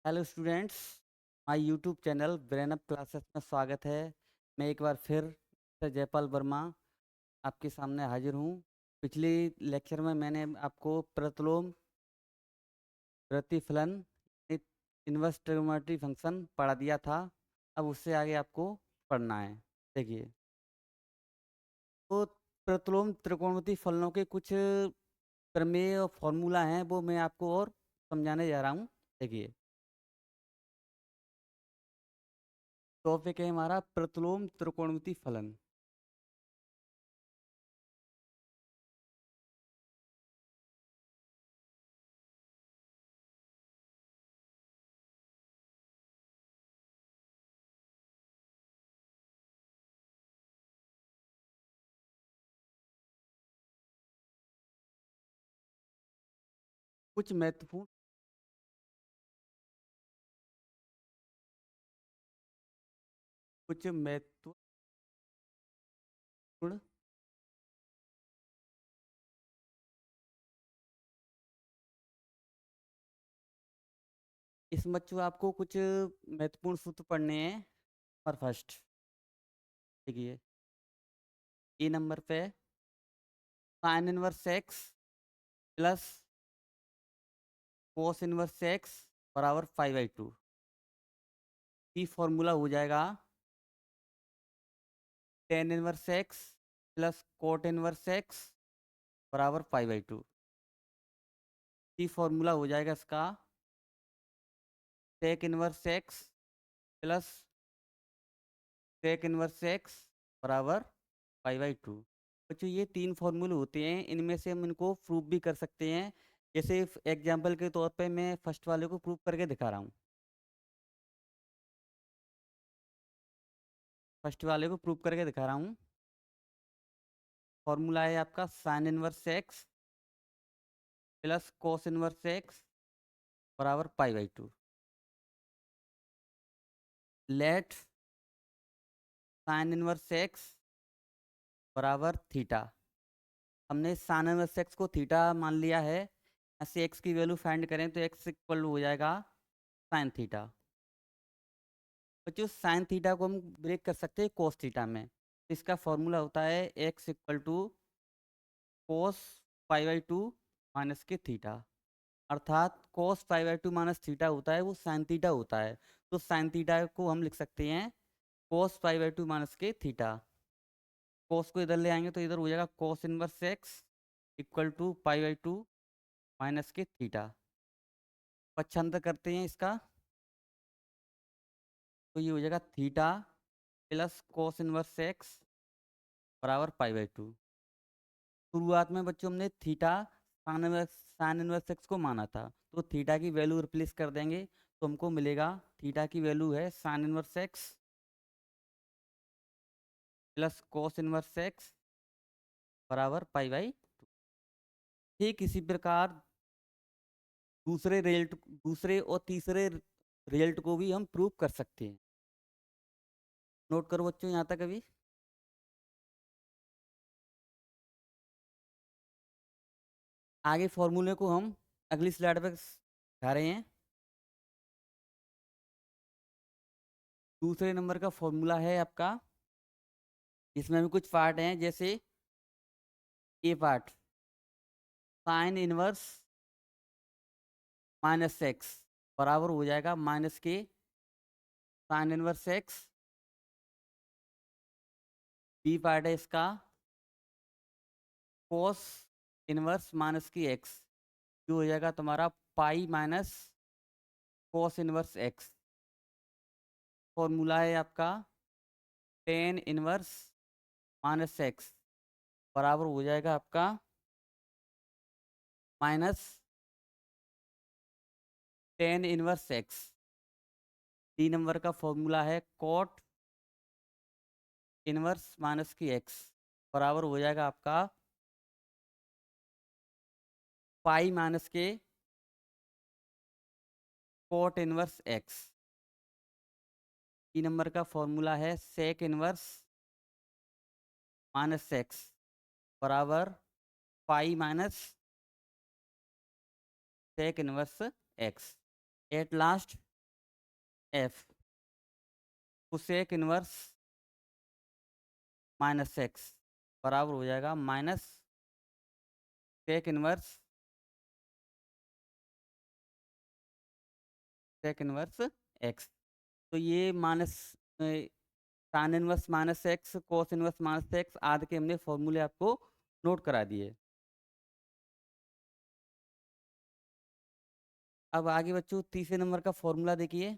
Hello students, my YouTube channel brain up classes में स्वागत है। मैं एक बार फिर से जयपाल वर्मा आपके सामने हाजिर हूँ। पिछली लेक्चर में मैंने आपको प्रतिलोम प्रतिफलन इन्वर्स ट्रिग्नोमेट्री फंक्शन पढ़ा दिया था। अब उससे आगे आपको पढ़ना है। देखिए, तो प्रतिलोम त्रिकोणमितीय फलनों के कुछ प्रमेय और फॉर्मूला हैं, वो मैं आपको और समझाने जा रहा हूँ। देखिए, टॉपिक है हमारा प्रतिलोम त्रिकोणमितीय फलन। कुछ महत्वपूर्ण कुछ महत्वपूर्ण इसमें बच्चों आपको कुछ महत्वपूर्ण सूत्र पढ़ने हैं। और फर्स्ट देखिए, ए नंबर पे sine inverse x plus cos inverse x बराबर 5/2। ई फॉर्मूला हो जाएगा tan inverse x plus cot inverse x बराबर 5/2। ई फॉर्मूला हो जाएगा इसका टेक इनवर्स एक्स प्लस टेक इनवर्स एक्स बराबर 5/2। बच्चों, ये तीन फॉर्मूले होते हैं, इनमें से हम इनको प्रूव भी कर सकते हैं। जैसे एग्जाम्पल के तौर पे मैं फर्स्ट वाले को प्रूव करके दिखा रहा हूँ। फर्स्ट वाले को प्रूव करके दिखा रहा हूँ। फॉर्मूला है आपका sine inverse x plus cos inverse x बराबर 5/2। लेट साइन इनवर्स एक्स बराबर थीटा। हमने साइन इनवर्स एक्स को थीटा मान लिया है। ऐसे एक्स की वैल्यू फाइंड करें तो एक्स इक्वल हो जाएगा साइन थीटा। बच्चों, साइन थीटा को हम ब्रेक कर सकते हैं कोस थीटा में। इसका फॉर्मूला होता है x equal to cos 5/2 minus के थीटा। अर्थात कोस 5/2 माइनस थीटा होता है वो साइन थीटा होता है। तो साइन थीटा को हम लिख सकते हैं कोस 5/2 माइनस के थीटा। कोस को इधर ले आएंगे तो इधर हो जाएगा cos inverse x equal to 5/2 minus के थीटा। पक्षांतर करते हैं इसका तो ये हो जाएगा theta plus cos inverse x बराबर 5/2। शुरुआत में बच्चों हमने थीटा साइन इनवर्स एक्स को माना था, तो थीटा की वैल्यू रिप्लेस कर देंगे तो हमको मिलेगा थीटा की वैल्यू है sine inverse x plus cos inverse x बराबर 5/2। ठीक इसी प्रकार दूसरे और तीसरे रिजल्ट को भी हम प्रूव कर सकते हैं। नोट करो बच्चों यहाँ तक अभी। आगे फॉर्मूले को हम अगली स्लाइड पर दिखा रहे हैं। दूसरे नंबर का फॉर्मूला है आपका, इसमें भी कुछ पार्ट हैं। जैसे A part sine inverse minus x बराबर हो जाएगा माइनस के sine inverse x. B part है इसका कोस इनवर्स माइनस की एक्स, जो हो जाएगा तुम्हारा pi minus cos inverse x. Formula है आपका टेन इनवर्स माइनस एक्स बराबर हो जाएगा आपका minus tan inverse x. D number का फॉर्मूला है कोट इनवर्स माइनस की एक्स बराबर हो जाएगा आपका पाई माइनस के cot inverse x. E number का फॉर्मूला है सेक इनवर्स माइनस एक्स बराबर pi minus sec inverse x. At last F cosec inverse minus x बराबर हो जाएगा minus sec inverse sec inverse x. तो ये minus tan inverse minus x cos inverse minus x आदि के हमने फॉर्मूले आपको नोट करा दिए। अब आगे बच्चों तीसरे नंबर का फॉर्मूला देखिए।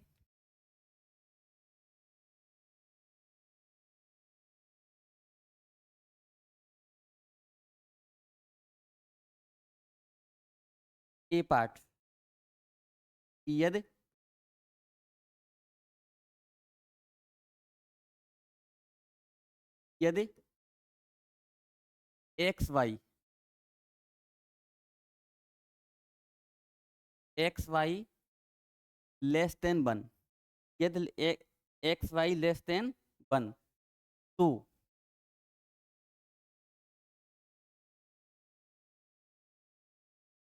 ए पार्ट यदि यदि x y less than one, यदि x y less than one, तो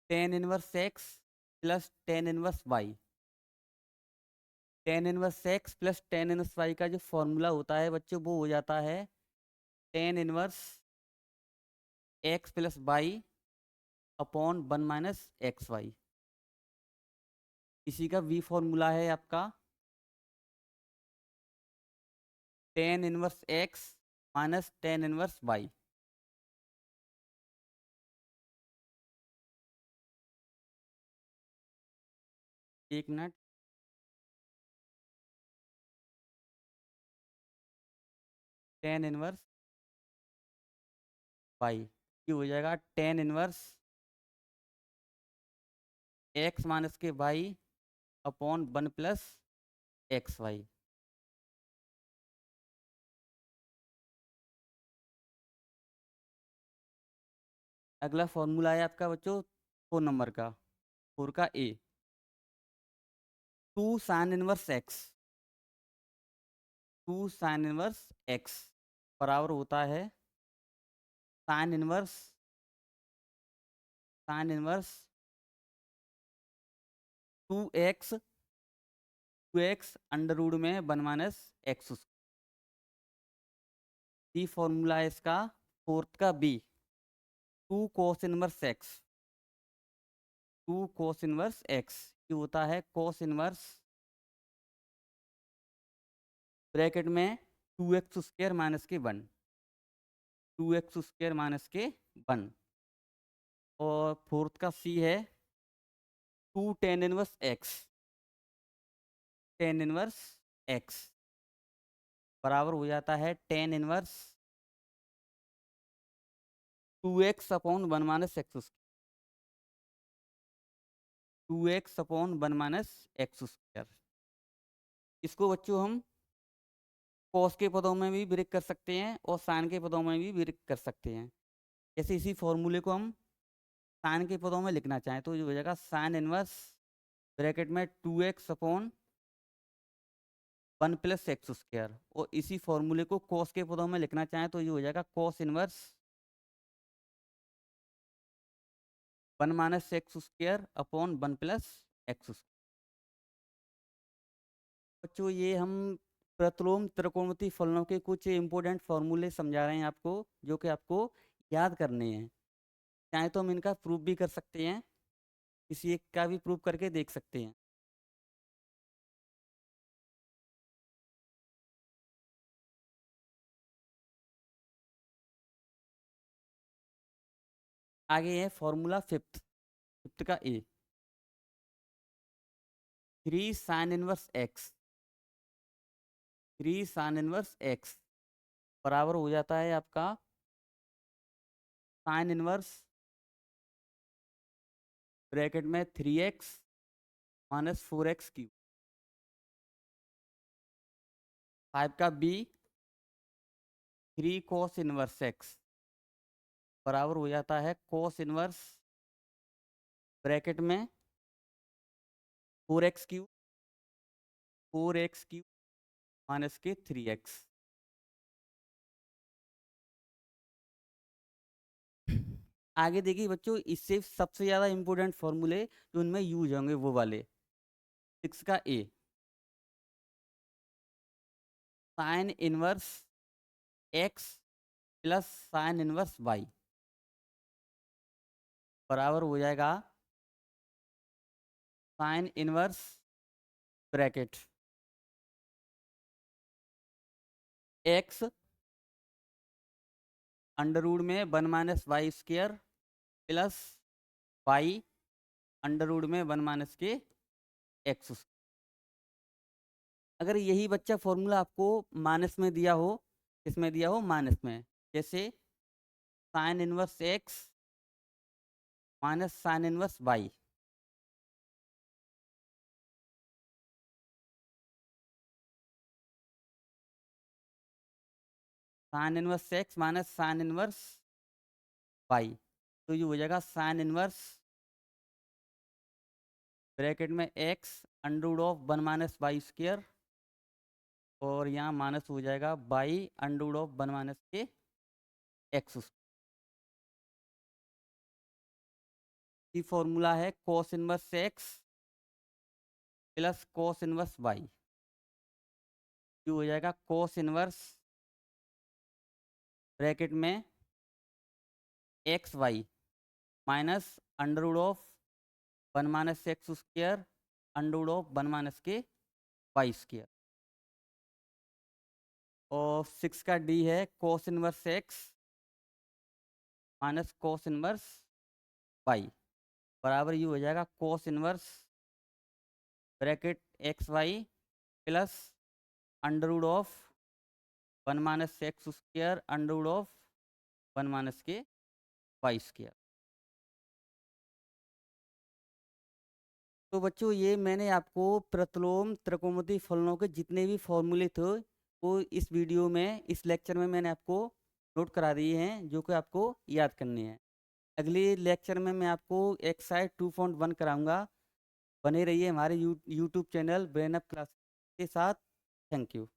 tan inverse x plus tan inverse y, tan inverse x plus tan inverse y का जो फॉर्मूला होता है बच्चों वो हो जाता है tan inverse x plus y upon one minus x y. इसी का वी फॉर्मूला है आपका tan inverse x minus tan inverse y. एक मिनट, टेन इनवर्स वाई ये हो जाएगा टेन इनवर्स एक्स माइनस के y upon one plus x y. अगला फॉर्मूला है आपका बच्चों 4 नंबर का, 4 का A, two sine inverse x, two sine inverse x बराबर होता है sine inverse sine inverse two x under root में one minus x. B formula है इसका फोर्थ का B, two cos inverse x, two cos inverse x ये होता है कोस इनवर्स ब्रैकेट में टू एक्स स्क्र माइनस के one, two x square minus के वन। और फोर्थ का सी है two tan inverse x, tan inverse x बराबर हो जाता है tan inverse two x upon one minus x, two x upon one minus x square. इसको बच्चों हम कॉस के पदों में भी ब्रेक कर सकते हैं और साइन के पदों में भी ब्रेक कर सकते हैं। जैसे इसी फॉर्मूले को हम साइन के पदों में लिखना चाहें तो ये हो जाएगा साइन इनवर्स ब्रैकेट में two x upon one plus x square. और इसी फॉर्मूले को कॉस के पदों में लिखना चाहें तो ये हो जाएगा cos inverse one minus x square upon one plus x. बच्चों ये हम प्रतिलोम त्रिकोणमितीय फलनों के कुछ इंपॉर्टेंट फॉर्मूले समझा रहे हैं आपको, जो कि आपको याद करने हैं। चाहे तो हम इनका प्रूफ भी कर सकते हैं, किसी एक का भी प्रूफ करके देख सकते हैं। आगे है फॉर्मूला फिफ्थ, फिफ्थ का A, three sine inverse x, three sine inverse x बराबर हो जाता है आपका साइन इनवर्स ब्रैकेट में three x minus four x cube. Five का B, three cos inverse x बराबर हो जाता है कोस इनवर्स ब्रैकेट में four x cube, four x cube minus के थ्री एक्स। आगे देखिए बच्चों, इससे सबसे ज़्यादा इंपॉर्टेंट फॉर्मूले जो उनमें यूज होंगे वो वाले, सिक्स का A, sine inverse x plus sine inverse y बराबर हो जाएगा sine inverse bracket x under root में 1 - y² plus Y under root में 1 - के x। अगर यही बच्चा फॉर्मूला आपको माइनस में दिया हो, इसमें दिया हो माइनस में, जैसे sine inverse x minus sine inverse y, sine inverse x minus sine inverse y, तो ये हो जाएगा साइन इनवर्स ब्रैकेट में x under root of 1 - y², और यहाँ माइनस हो जाएगा बाई अंडर रूट ऑफ 1 - के x। ये फॉर्मूला है cos inverse x plus cos inverse y, ये हो जाएगा कॉस इनवर्स ब्रैकेट में x y minus under root of 1 - x² under root of 1 - के y², और 6 का डी है cos inverse x minus cos inverse y बराबर ये हो जाएगा cos inverse bracket x y plus under root of 1 - x² under root of 1 - के y²। तो बच्चों ये मैंने आपको प्रतिलोम त्रिकोणमितीय फलनों के जितने भी फॉर्मूले थे वो इस वीडियो में, इस लेक्चर में मैंने आपको नोट करा दिए हैं, जो कि आपको याद करने हैं। अगले लेक्चर में मैं आपको एक्सरसाइज 2.1 कराऊंगा। बने रहिए हमारे YouTube channel brain up class के साथ। Thank you.